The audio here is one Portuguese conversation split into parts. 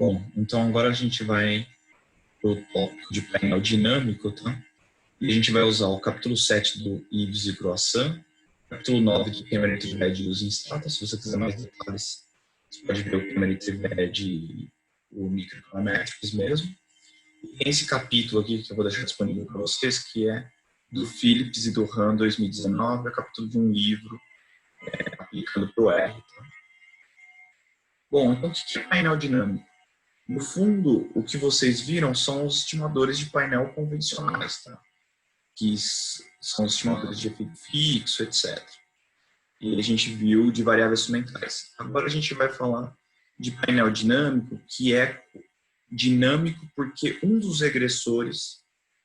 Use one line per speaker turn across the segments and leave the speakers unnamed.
Bom, então agora a gente vai para o tópico de painel dinâmico, tá? E a gente vai usar o capítulo 7 do Ives e Croissant, capítulo 9 do Camerate Red Using Stata. Se você quiser mais detalhes, você pode ver o Camerate Red e o Microeconometrics mesmo. E tem esse capítulo aqui que eu vou deixar disponível para vocês, que é do Phillips e do Han 2019, é capítulo de um livro aplicando para o R. Tá? Bom, então o que é painel dinâmico? No fundo, o que vocês viram são os estimadores de painel convencionais, tá? Que são os estimadores de efeito fixo, etc. E a gente viu de variáveis instrumentais. Agora a gente vai falar de painel dinâmico, que é dinâmico porque um dos regressores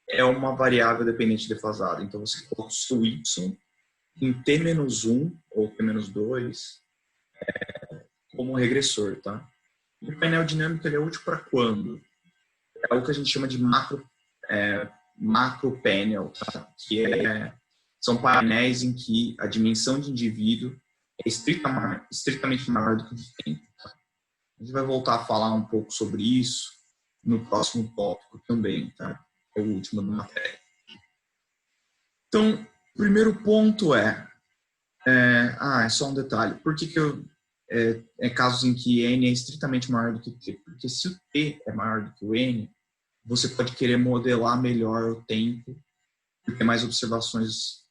é uma variável dependente defasada. Então você coloca o seu y em t-1 ou t-2 como regressor, tá? E o painel dinâmico ele é útil para quando? É o que a gente chama de macro panel, tá? São painéis em que a dimensão de indivíduo é estritamente maior do que o de tempo. Tá? A gente vai voltar a falar um pouco sobre isso no próximo tópico também, tá? É o último da matéria. Então, o primeiro ponto é só um detalhe. Por que é casos em que N é estritamente maior do que T? Porque se o T é maior do que o N, você pode querer modelar melhor o tempo e ter mais observações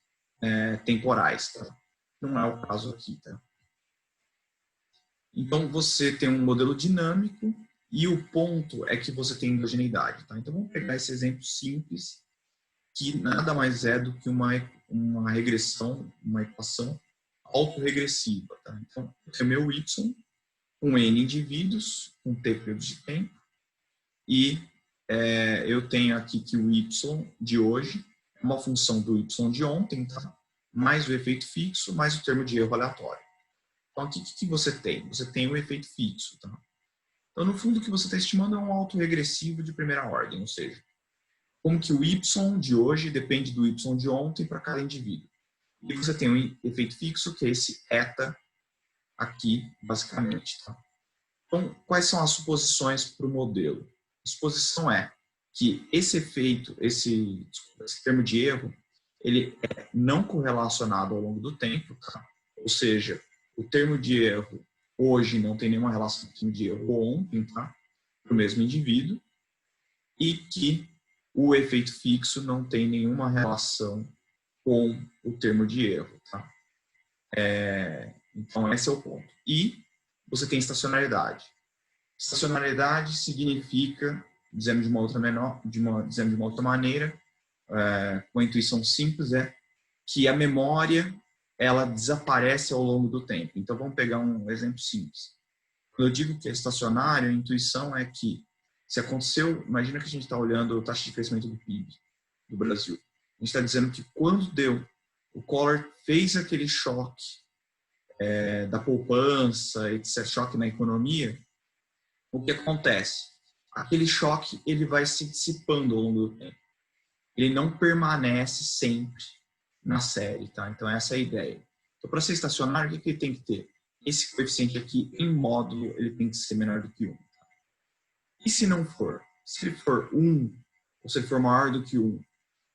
temporais, tá? Não é o caso aqui, tá? Então, você tem um modelo dinâmico e o ponto é que você tem endogeneidade, tá? Então, vamos pegar esse exemplo simples, que nada mais é do que uma regressão, uma equação autorregressiva, tá? Então, eu tenho meu y, com N indivíduos, com T períodos de tempo, e eu tenho aqui que o y de hoje é uma função do y de ontem, tá? Mais o efeito fixo, mais o termo de erro aleatório. Então, aqui o que você tem? Você tem o efeito fixo. Tá? Então, no fundo, o que você está estimando é um autorregressivo de primeira ordem, ou seja, como que o y de hoje depende do y de ontem para cada indivíduo. E você tem um efeito fixo, que é esse eta aqui, basicamente. Tá? Então, quais são as suposições para o modelo? A suposição é que esse efeito, esse termo de erro, ele é não correlacionado ao longo do tempo, tá? Ou seja, o termo de erro hoje não tem nenhuma relação com o termo de erro ontem, tá? Para o mesmo indivíduo, e que o efeito fixo não tem nenhuma relação com o termo de erro, tá? Então, esse é o ponto. E você tem estacionalidade. Estacionalidade significa, dizendo de uma outra maneira, com a intuição simples, é que a memória ela desaparece ao longo do tempo. Então, vamos pegar um exemplo simples. Quando eu digo que é estacionário, a intuição é que, se aconteceu, imagina que a gente está olhando a taxa de crescimento do PIB do Brasil. A gente está dizendo que quando o Collor fez aquele choque da poupança, etc., choque na economia, o que acontece? Aquele choque ele vai se dissipando ao longo do tempo. Ele não permanece sempre na série, tá? Então essa é a ideia. Então, para ser estacionário, o que ele tem que ter? Esse coeficiente aqui, em módulo, ele tem que ser menor do que 1. Tá? E se não for? Se ele for 1, ou se ele for maior do que 1,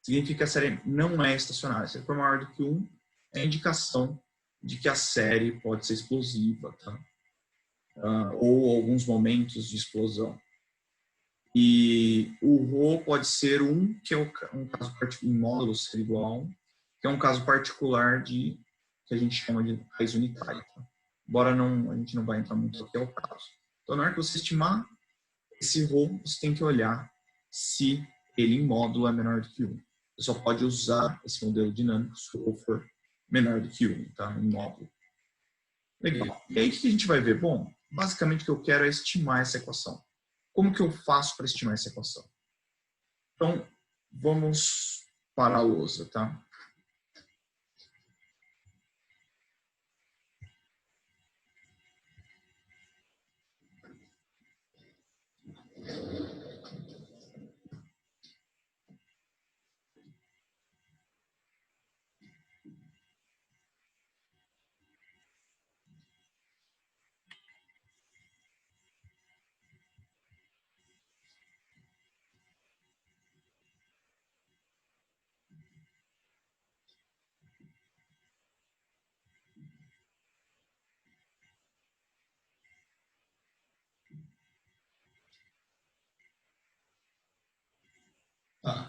significa que a série não é estacionária. Se ele for maior do que 1, é indicação de que a série pode ser explosiva, tá? Ou alguns momentos de explosão. E o ρ pode ser 1, que é um caso em módulo ser igual a 1, que é um caso particular que a gente chama de raiz unitária. Tá? Embora a gente não vai entrar muito aqui, é o caso. Então, na hora que você estimar esse ρ, você tem que olhar se ele em módulo é menor do que 1. Você só pode usar esse modelo dinâmico se o ρ for menor do que 1, tá? Em módulo. Legal. E aí, o que a gente vai ver? Bom, basicamente o que eu quero é estimar essa equação. Como que eu faço para estimar essa equação? Então, vamos para a lousa, tá?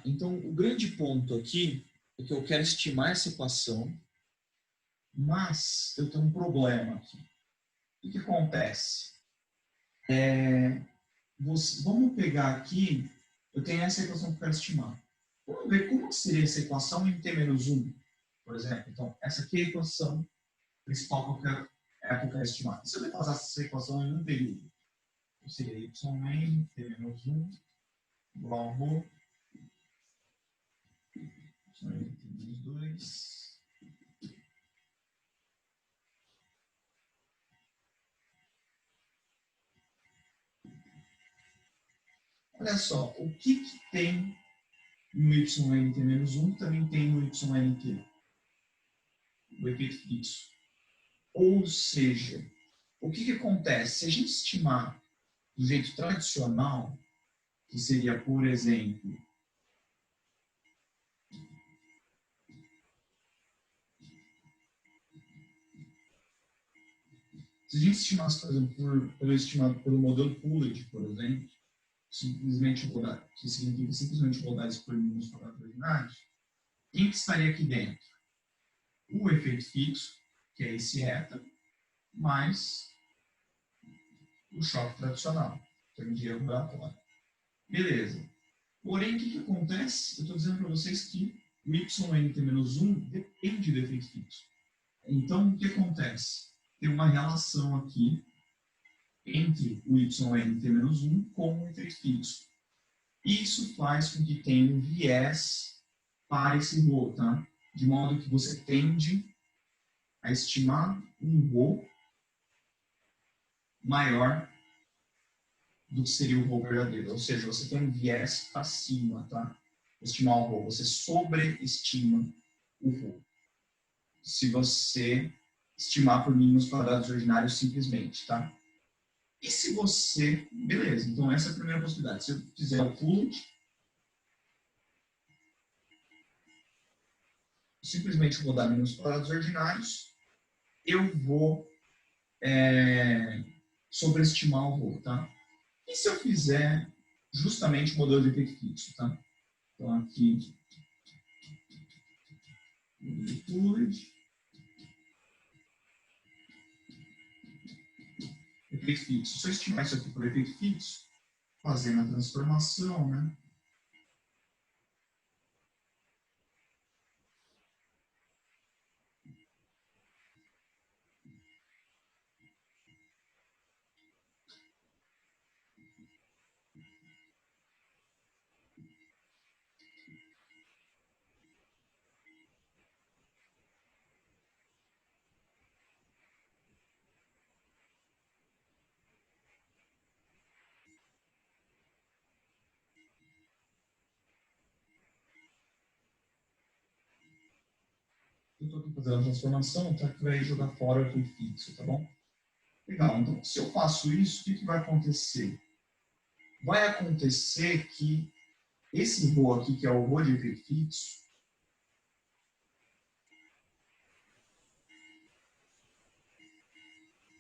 Tá, então o grande ponto aqui é que eu quero estimar essa equação, mas eu tenho um problema aqui. O que acontece? Vamos pegar aqui, eu tenho essa equação que eu quero estimar. Vamos ver como seria essa equação em t menos 1, por exemplo. Então, essa aqui é a equação principal que eu quero, é a que eu quero estimar. E se eu depassar essa equação em um período? Então, seria yn t menos 1 igual a rho y t menos 2. Olha só, o que tem no ynt menos 1 também tem no ynt, o efeito fixo. Ou seja, o que acontece? Se a gente estimar do jeito tradicional, que seria, por exemplo, se a gente estimasse, por exemplo, pelo modelo Coolidge, por exemplo, simplesmente rodar, que significa simplesmente rodar isso por mínimos quadrados ordinários, quem que estaria aqui dentro? O efeito fixo, que é esse eta, mais o choque tradicional, que é um dia regulatório. Beleza. Porém, o que acontece? Eu estou dizendo para vocês que o ynt-1 depende do efeito fixo. Então, o que acontece? Tem uma relação aqui entre o ynt-1 com o efeito fixo. Isso faz com que tenha um viés para esse rho, tá? De modo que você tende a estimar um rho maior do que seria o rho verdadeiro. Ou seja, você tem um viés para cima, tá? Estimar o rho. Você sobreestima o rho. Se você estimar por mínimos quadrados ordinários simplesmente, tá? E se você... Beleza, então essa é a primeira possibilidade. Se eu fizer o Coolidge, simplesmente vou dar mínimos quadrados ordinários, eu vou sobreestimar o rho, tá? E se eu fizer justamente o modelo de efeito fixo, tá? Então aqui, modelo Coolidge, efeito fixo. Se eu estimar isso aqui por efeito fixo, fazendo a transformação, né? Eu estou aqui fazendo a transformação, tá? Que vai jogar fora o efeito fixo, tá bom? Legal, então se eu faço isso, o que vai acontecer? Vai acontecer que esse rho aqui, que é o rho de efeito fixo,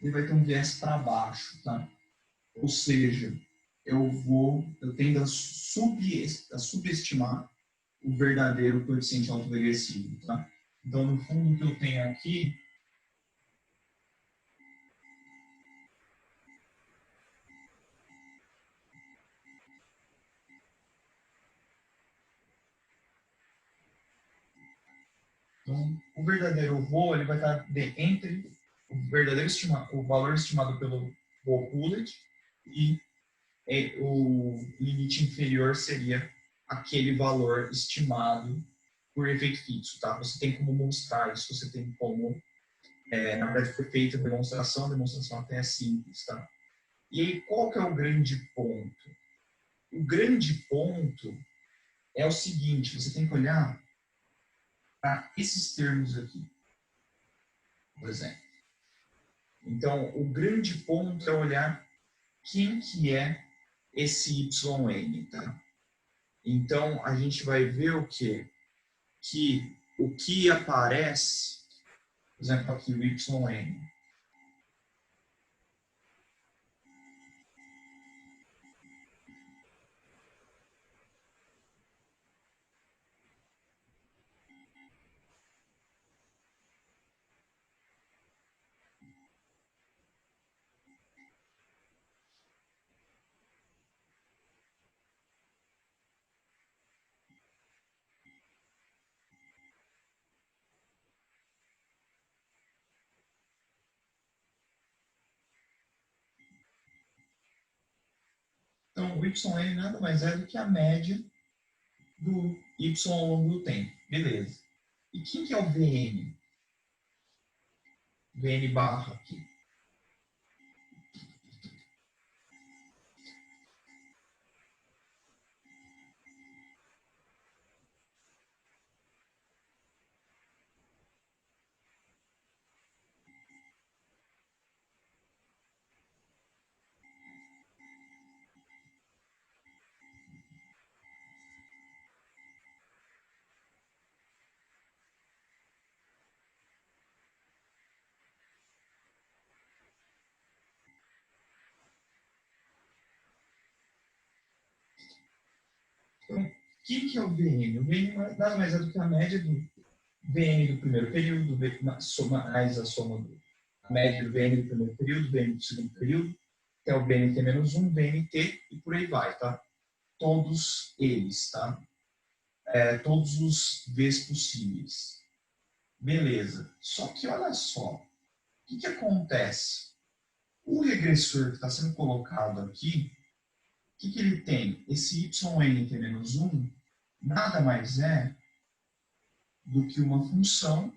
ele vai ter um viés para baixo, tá? Ou seja, eu tendo a subestimar o verdadeiro coeficiente autoregressivo, tá? Então, no fundo, o que eu tenho aqui então, o verdadeiro rho ele vai estar entre o valor estimado pelo rho Coolidge e o limite inferior seria aquele valor estimado por efeito fixo, tá? Você tem como mostrar isso, você tem como, na verdade foi feita a demonstração até é simples, tá? E aí, qual que é o grande ponto? O grande ponto é o seguinte, você tem que olhar para esses termos aqui, por exemplo. Então, o grande ponto é olhar quem que é esse YN, tá? Então, a gente vai ver o quê? Que o que aparece, por exemplo, aqui o YN, o YN nada mais é do que a média do Y ao longo do tempo. Beleza. E quem que é o VN? VN barra aqui. Então, quem que é o VN? O VN nada mais é do que a média do VN do primeiro período, mais a soma a média do VN do primeiro período, VN do segundo período, que é o VNT-1, VNT e por aí vai, tá? Todos eles, tá? Todos os Vs possíveis. Beleza. Só que olha só, o que acontece? O regressor que está sendo colocado aqui, o que ele tem? Esse YNT-1 nada mais é do que uma função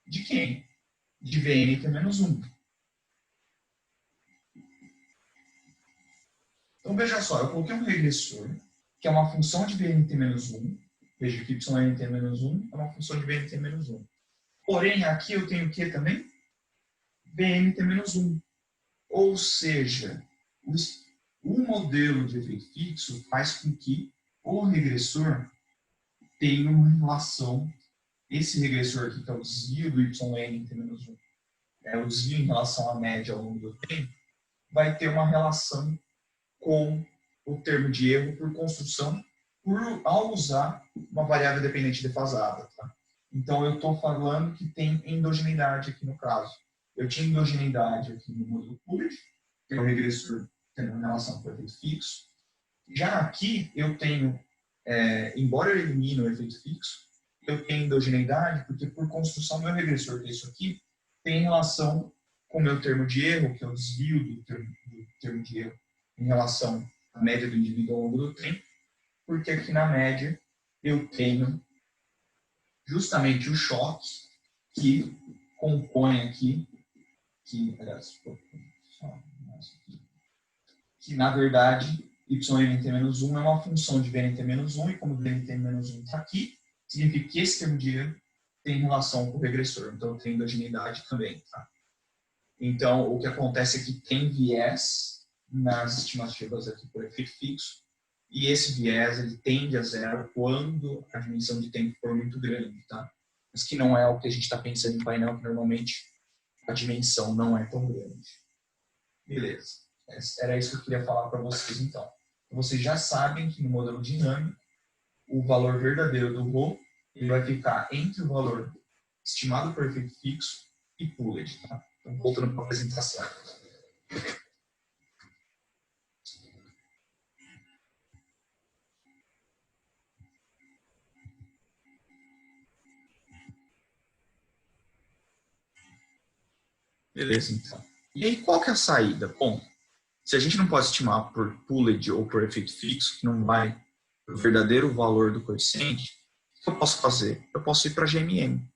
de quem? De VNT-1. Então, veja só, eu coloquei um regressor, que é uma função de VNT-1. Veja que YNT-1 é uma função de VNT-1. Porém, aqui eu tenho o que também? VNT-1. Ou seja, o modelo de efeito fixo faz com que o regressor tenha uma relação, esse regressor aqui, que é o desvio do YNT-1, o desvio em relação à média ao longo do tempo, vai ter uma relação com o termo de erro por construção, ao usar uma variável dependente defasada. Tá? Então, eu estou falando que tem endogeneidade aqui no caso. Eu tinha endogeneidade aqui no modelo Coolidge, que é o regressor tendo uma relação com o efeito fixo. Já aqui, eu tenho, embora eu elimine o efeito fixo, eu tenho endogeneidade, porque por construção, meu regressor, que é isso aqui, tem relação com o meu termo de erro, que é o desvio do termo de erro em relação à média do indivíduo ao longo do tempo, porque aqui na média eu tenho justamente o choque que compõe aqui, que na verdade YNT-1 é uma função de VNT-1 e como VNT-1 está aqui, significa que esse termo de erro tem relação com o regressor, então tem endogeneidade também. Tá? Então, o que acontece é que tem viés nas estimativas aqui por efeito fixo, e esse viés ele tende a zero quando a dimensão de tempo for muito grande, tá? Mas que não é o que a gente está pensando em painel, que normalmente a dimensão não é tão grande. Beleza. Era isso que eu queria falar para vocês, então. Vocês já sabem que no modelo dinâmico, o valor verdadeiro do ρ ele vai ficar entre o valor estimado por efeito fixo e Coolidge. Tá? Então, voltando para a apresentação. Beleza, então. E aí, qual que é a saída? Bom, se a gente não pode estimar por Coolidge ou por efeito fixo, que não vai o verdadeiro valor do coeficiente, o que eu posso fazer? Eu posso ir para GMM.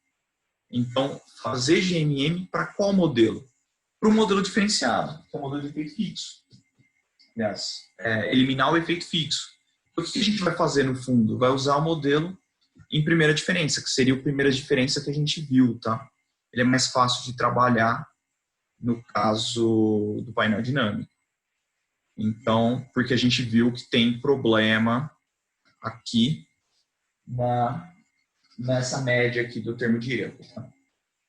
Então, fazer GMM para qual modelo? Para o modelo diferenciado, que é o modelo de efeito fixo. Aliás, eliminar o efeito fixo. O que a gente vai fazer no fundo? Vai usar o modelo em primeira diferença, que seria a primeira diferença que a gente viu, tá? Ele é mais fácil de trabalhar no caso do painel dinâmico. Então, porque a gente viu que tem problema aqui nessa média aqui do termo de erro. Tá?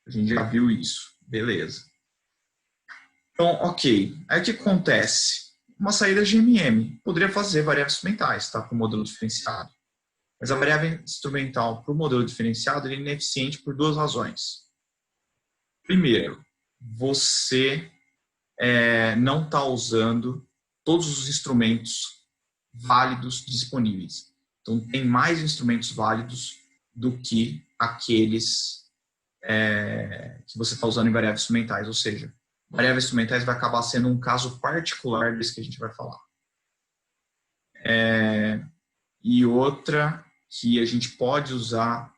A gente já viu isso. Beleza. Então, ok. Aí o que acontece? Uma saída GMM. Poderia fazer variáveis instrumentais, tá? Para o modelo diferenciado. Mas a variável instrumental para o modelo diferenciado é ineficiente por duas razões. Primeiro, você não está usando todos os instrumentos válidos disponíveis. Então, tem mais instrumentos válidos do que aqueles que você está usando em variáveis instrumentais. Ou seja, variáveis instrumentais vai acabar sendo um caso particular desse que a gente vai falar. E outra que a gente pode usar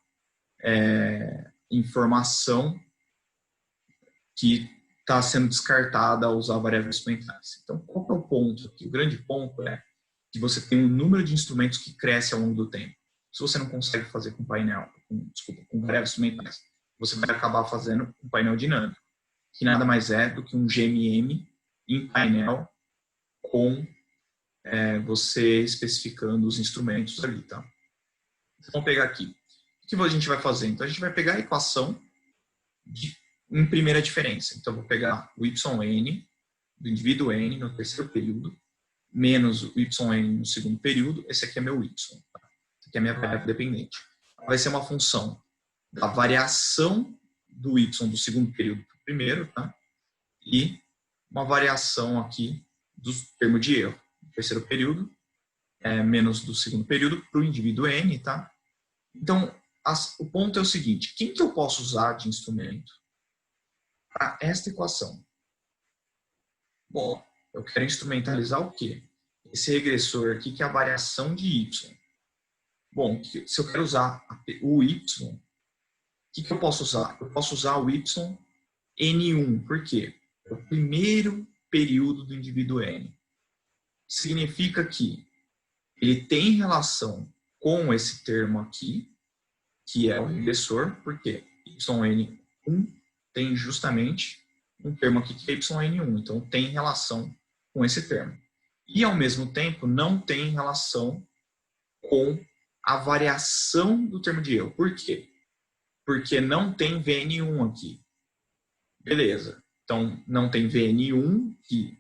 informação que está sendo descartada ao usar variáveis experimentais. Então, qual é o ponto aqui? O grande ponto é que você tem um número de instrumentos que cresce ao longo do tempo. Se você não consegue fazer com com variáveis experimentais, você vai acabar fazendo um painel dinâmico, que nada mais é do que um GMM em painel com você especificando os instrumentos ali, tá? Então, vamos pegar aqui. O que a gente vai fazer? Então, a gente vai pegar a equação em primeira diferença. Então, eu vou pegar o YN do indivíduo N no terceiro período, menos o YN no segundo período. Esse aqui é meu Y. Tá? Esse aqui é a minha variável dependente. Vai ser uma função da variação do Y do segundo período para o primeiro, tá? E uma variação aqui do termo de erro do terceiro período, menos do segundo período para o indivíduo N, tá? Então, o ponto é o seguinte: quem que eu posso usar de instrumento para esta equação? Bom, eu quero instrumentalizar o quê? Esse regressor aqui, que é a variação de y. Bom, se eu quero usar o y, o que eu posso usar? Eu posso usar o y N1. Por quê? É o primeiro período do indivíduo N. Significa que ele tem relação com esse termo aqui, que é o regressor, porque YN1 tem justamente um termo aqui que é YN1, então tem relação com esse termo. E, ao mesmo tempo, não tem relação com a variação do termo de erro. Por quê? Porque não tem VN1 aqui. Beleza. Então, não tem VN1, que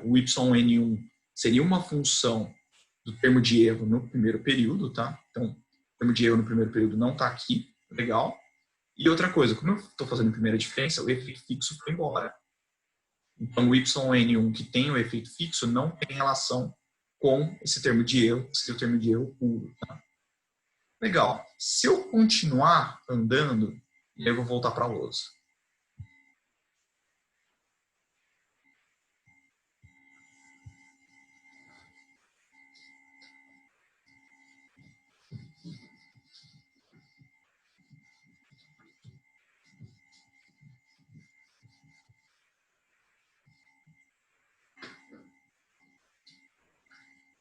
o YN1 seria uma função do termo de erro no primeiro período, tá? Então, o termo de erro no primeiro período não está aqui. Legal. E outra coisa, como eu estou fazendo a primeira diferença, o efeito fixo foi embora. Então, o YN1 que tem o efeito fixo não tem relação com esse termo de erro, que seria o termo de erro puro. Tá? Legal. Se eu continuar andando, e aí eu vou voltar para a lousa.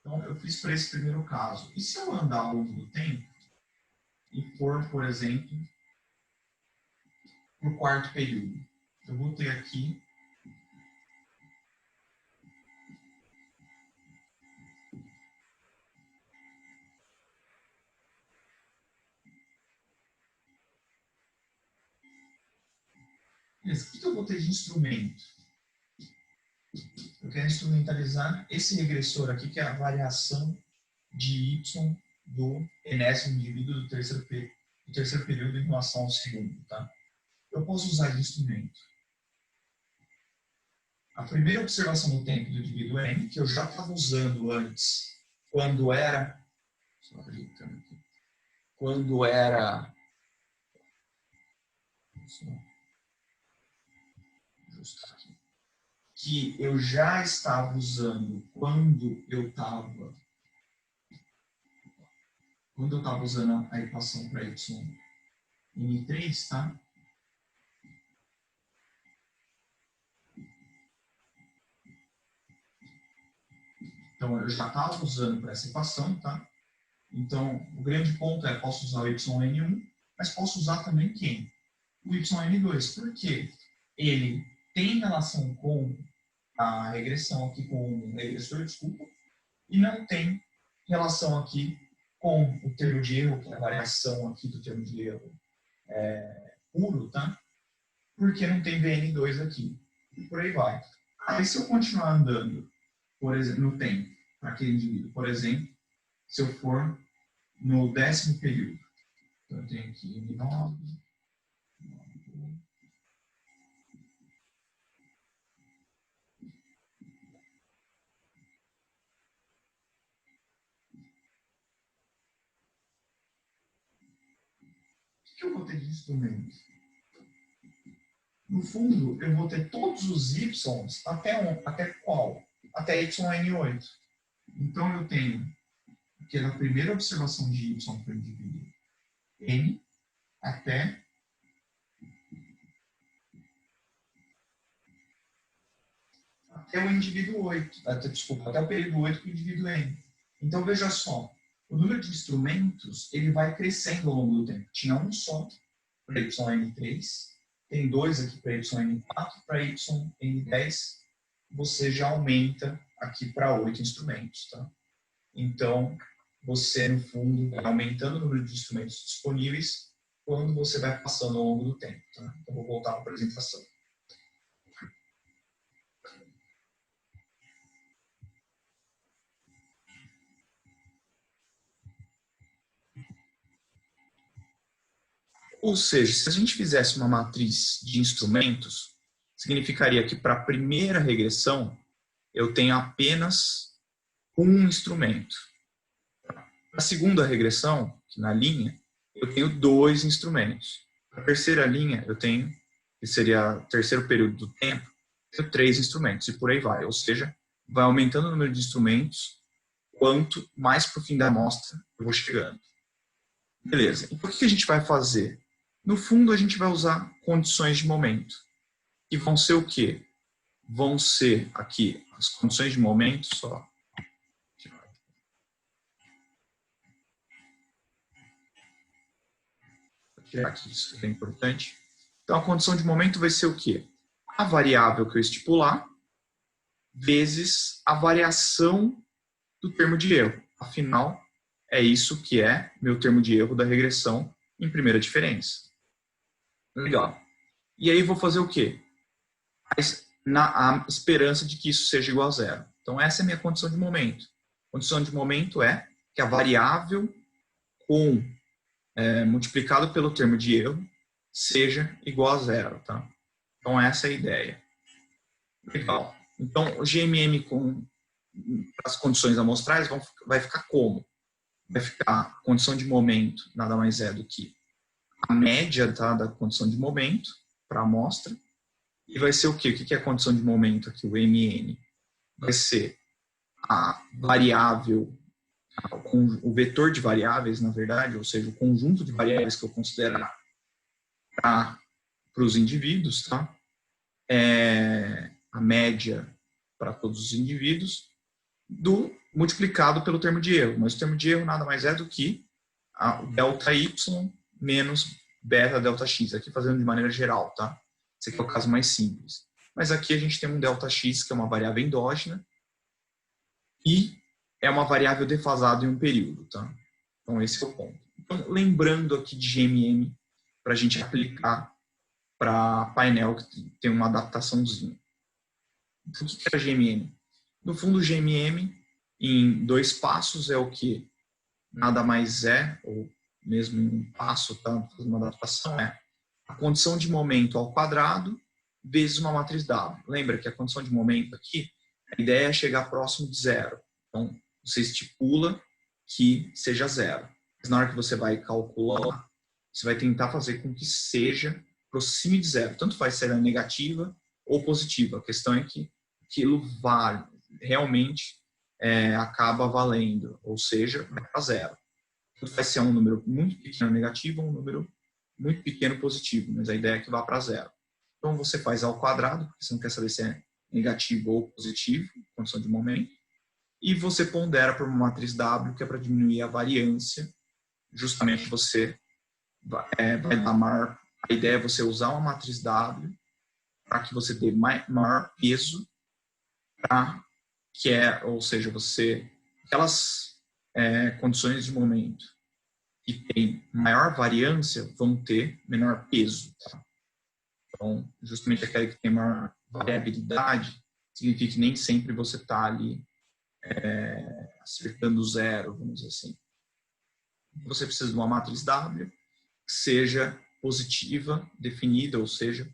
Então, eu fiz para esse primeiro caso. E se eu andar ao longo do tempo e for, por exemplo, para o quarto período? Eu vou ter aqui o que eu vou ter de instrumento? Eu quero instrumentalizar esse regressor aqui, que é a variação de y do enésimo indivíduo do terceiro período em relação ao segundo. Tá? Eu posso usar de instrumento a primeira observação no tempo do indivíduo n, que eu já estava usando antes, quando era que eu já estava usando quando eu estava usando a equação para y n3, tá? Então, eu já estava usando para essa equação, tá? Então, o grande ponto é, posso usar o YN1, mas posso usar também quem? O YN2. Por quê? Ele tem relação com a regressão aqui, com o regressor, desculpa, e não tem relação aqui com o termo de erro, que é a variação aqui do termo de erro puro, tá? Porque não tem VN2 aqui. E por aí vai. Aí, se eu continuar andando, por exemplo, no tempo, para aquele indivíduo, por exemplo, se eu for no 10º período, então eu tenho aqui M9, o que eu vou ter de instrumento? No fundo, eu vou ter todos os Ys até qual? Até YN8. Então, eu tenho que na primeira observação de y para o indivíduo n até o indivíduo 8, desculpa, até o período 8 para o indivíduo n. Então, veja só, o número de instrumentos ele vai crescendo ao longo do tempo. Tinha um só para yn3, tem dois aqui para yn4, para yn10, você já aumenta aqui para 8 instrumentos. Tá? Então, você, no fundo, vai aumentando o número de instrumentos disponíveis quando você vai passando ao longo do tempo. Tá? Então, vou voltar para a apresentação. Ou seja, se a gente fizesse uma matriz de instrumentos, significaria que para a primeira regressão eu tenho apenas um instrumento. Para a segunda regressão, que na linha, eu tenho 2 instrumentos. Para a terceira linha, eu tenho, que seria o terceiro período do tempo, eu tenho 3 instrumentos e por aí vai. Ou seja, vai aumentando o número de instrumentos quanto mais para o fim da amostra eu vou chegando. Beleza. Então, o que a gente vai fazer? No fundo, a gente vai usar condições de momento. E vão ser o quê? Vão ser aqui as condições de momento, só. Vou tirar aqui, isso é importante. Então, a condição de momento vai ser o quê? A variável que eu estipular vezes a variação do termo de erro. Afinal, é isso que é meu termo de erro da regressão em primeira diferença. Legal. E aí vou fazer o quê? Na esperança de que isso seja igual a zero. Então, essa é a minha condição de momento. A condição de momento é que a variável multiplicado pelo termo de erro seja igual a zero. Tá? Então, essa é a ideia. Legal. Então, o GMM com as condições amostrais vai ficar como? Vai ficar a condição de momento nada mais é do que a média, tá, da condição de momento para a amostra. E vai ser o quê? O que é a condição de momento aqui, o MN? Vai ser a variável, o vetor de variáveis, na verdade, ou seja, o conjunto de variáveis que eu considerar para os indivíduos, tá? A média para todos os indivíduos, multiplicado pelo termo de erro. Mas o termo de erro nada mais é do que o delta y menos beta delta x, aqui fazendo de maneira geral, tá? Esse aqui é o caso mais simples. Mas aqui a gente tem um delta x, que é uma variável endógena, e é uma variável defasada em um período, tá? Então esse é o ponto. Então, lembrando aqui de GMM, para a gente aplicar para painel que tem uma adaptaçãozinha. Então, o que é GMM? No fundo, o GMM, em 2 passos, é o que nada mais é, ou mesmo em um passo, tá? Uma adaptação é a condição de momento ao quadrado vezes uma matriz W. Lembra que a condição de momento aqui, a ideia é chegar próximo de zero. Então, você estipula que seja zero. Mas na hora que você vai calcular, você vai tentar fazer com que seja proxime de zero. Tanto faz se ela é negativa ou positiva. A questão é que aquilo vale, realmente acaba valendo, ou seja, vai para zero. Tanto faz se é um número muito pequeno negativo ou um número muito pequeno positivo, mas a ideia é que vá para zero. Então você faz ao quadrado, porque você não quer saber se é negativo ou positivo, condição de momento, e você pondera por uma matriz W, que é para diminuir a variância. Justamente você vai dar maior. A ideia é você usar uma matriz W para que você dê maior peso, ou seja, aquelas condições de momento que tem maior variância vão ter menor peso. Tá? Então, justamente aquela que tem maior variabilidade significa que nem sempre você está ali acertando zero, vamos dizer assim. Você precisa de uma matriz W que seja positiva, definida, ou seja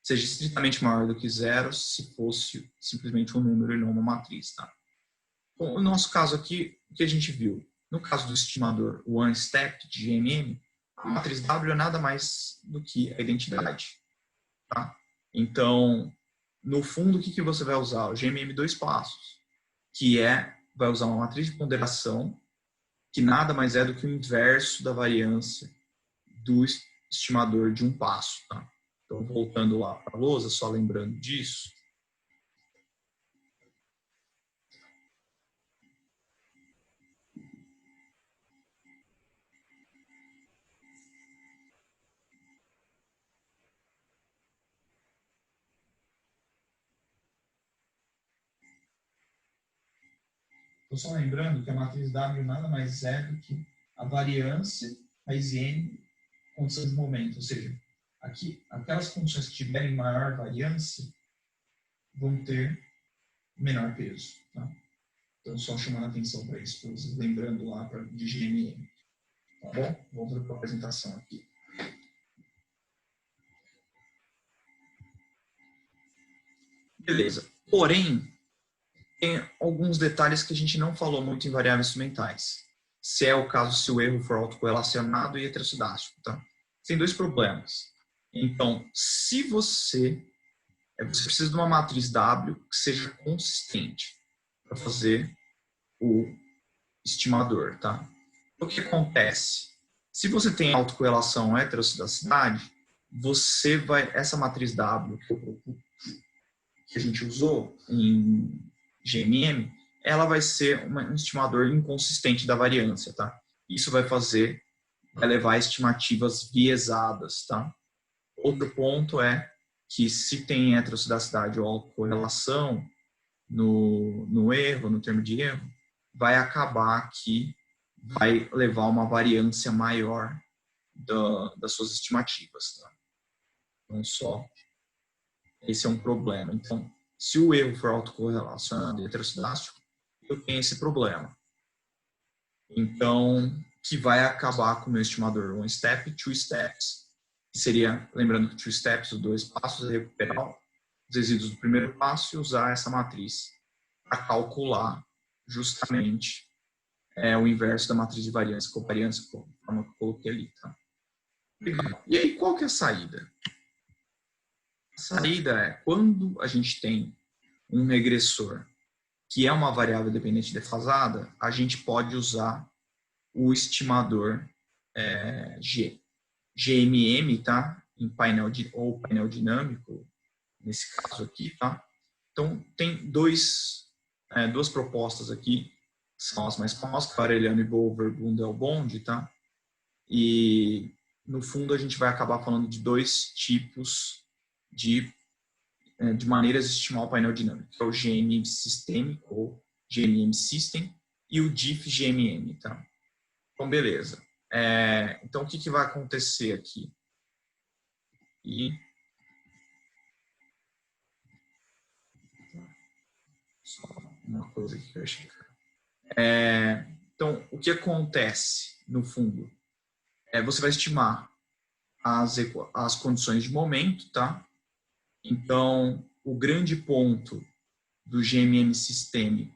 estritamente maior do que zero se fosse simplesmente um número e não uma matriz. Tá? Bom, no nosso caso aqui, o que a gente viu? No caso do estimador one-step de GMM, a matriz W é nada mais do que a identidade. Tá? Então, no fundo, o que você vai usar? O GMM 2 passos, que é vai usar uma matriz de ponderação, que nada mais é do que o inverso da variância do estimador de um passo. Tá? Então, voltando lá para a lousa, só lembrando disso. Estou só lembrando que a matriz W nada mais é do que a variância raiz n condição de momento. Ou seja, aqui, aquelas funções que tiverem maior variância vão ter menor peso. Tá? Então, só chamando a atenção para isso, para vocês lembrando lá de GMM. Tá bom? Vamos para a apresentação aqui. Beleza. Porém, tem alguns detalhes que a gente não falou muito em variáveis instrumentais. Se é o caso, se o erro for autocorrelacionado e heterossedástico. Tá? Tem dois problemas. Então, se você precisa de uma matriz W que seja consistente para fazer o estimador. Tá? O que acontece? Se você tem autocorrelação ou heterossedacidade, você vai, essa matriz W que a gente usou em GMM, ela vai ser um estimador inconsistente da variância, tá? Isso vai levar a estimativas viesadas, tá? Outro ponto é que se tem heterossedacidade ou autocorrelação no erro, no termo de erro, vai acabar que vai levar uma variância maior das suas estimativas, tá? Então, esse é um problema. Então, se o erro for autocorrelacionado e heterossedástico, eu tenho esse problema. Então, que vai acabar com o meu estimador one step e two steps. Que seria, lembrando que two steps, os 2 passos, é recuperar os resíduos do primeiro passo e usar essa matriz para calcular justamente o inverso da matriz de variância e covariância, como eu coloquei ali. Tá? Legal. E aí, qual que é a saída? A saída é quando a gente tem um regressor que é uma variável dependente defasada, a gente pode usar o estimador GMM, tá? Em painel dinâmico, nesse caso aqui, tá? Então, tem duas propostas aqui, que são as mais famosas, Parellano e Boveri-Bundel-Bond, tá? E, no fundo, a gente vai acabar falando de 2 tipos de maneiras de estimar o painel dinâmico, que é o GMM sistêmico, ou GMM System, e o DIF-GMM, tá? Então, beleza. Então, o que vai acontecer aqui? Só uma coisa aqui que eu achei. Então, o que acontece, no fundo? Você vai estimar as condições de momento, tá? Então, o grande ponto do GMM sistêmico